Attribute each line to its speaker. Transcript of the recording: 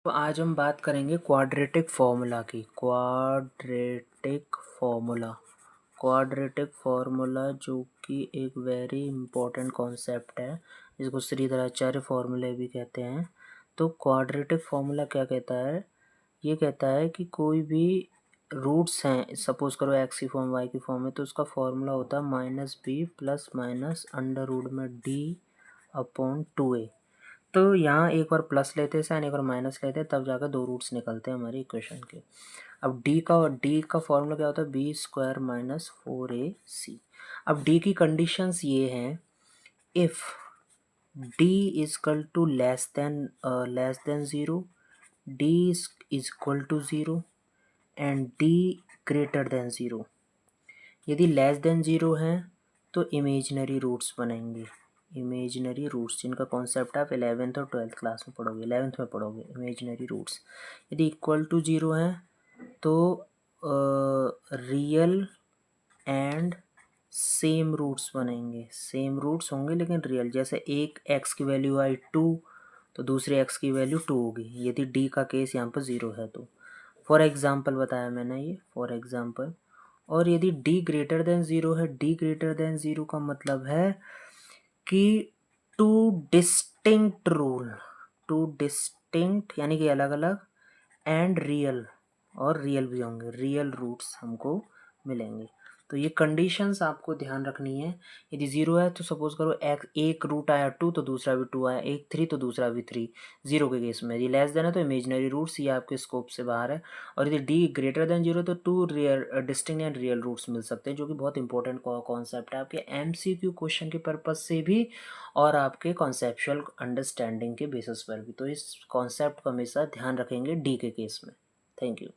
Speaker 1: तो आज हम बात करेंगे क्वाड्रेटिक फॉर्मूला की। क्वाड्रेटिक फार्मूला जो कि एक वेरी इंपॉर्टेंट कॉन्सेप्ट है, जिसको श्रीधराचार्य फार्मूले भी कहते हैं। तो क्वाड्रेटिक फार्मूला क्या कहता है? ये कहता है कि कोई भी रूट्स हैं, सपोज करो एक्स की फॉर्म वाई की फॉर्म में, तो उसका फार्मूला होता है -b plus minus under root में d अपॉन 2a। तो यहाँ एक बार प्लस लेते हैं साइन, एक बार माइनस लेते हैं, तब जाकर दो रूट्स निकलते हैं हमारी इक्वेशन के। अब d का फॉर्मूला क्या होता है? B square minus 4ac। अब d की कंडीशंस ये हैं, if d is equal to less than zero, d is equal to zero and d greater than zero. यदि लेस देन ज़ीरो है तो इमेजिनरी रूट्स बनेंगे। इमेजिनरी रूट्स जिनका कॉन्सेप्ट आप 11th और 12th क्लास में पढ़ोगे, 11th में पढ़ोगे इमेजिनरी रूट्स। यदि इक्वल टू ज़ीरो है तो रियल एंड सेम रूट्स बनेंगे। सेम रूट्स होंगे लेकिन रियल। जैसे एक x की वैल्यू आई 2 तो दूसरे x की वैल्यू 2 होगी, यदि d का केस यहाँ पर 0 है तो। फॉर एग्जाम्पल बताया मैंने ये, फॉर एग्जाम्पल। और यदि d ग्रेटर देन ज़ीरो है, d ग्रेटर देन ज़ीरो का मतलब है कि टू डिस्टिंक्ट यानी कि अलग अलग, एंड रियल, और रियल भी होंगे, रियल रूट्स हमको मिलेंगे। तो ये कंडीशंस आपको ध्यान रखनी है। यदि ज़ीरो है तो सपोज करो एक रूट आया 2 तो दूसरा भी 2 आया, एक 3 तो दूसरा भी 3, ज़ीरो के केस में। यदि लेस देन है तो इमेजिनरी रूट्स, ये आपके स्कोप से बाहर है। और यदि डी ग्रेटर देन जीरो तो two real distinct and real roots मिल सकते हैं, जो कि बहुत इंपॉर्टेंट कॉन्सेप्ट है आपके MCQ क्वेश्चन के पर्पज से भी और आपके कॉन्सेप्चुअल अंडरस्टैंडिंग के बेसिस पर भी। तो इस कॉन्सेप्ट को हमेशा ध्यान रखेंगे डी के केस में। Thank you.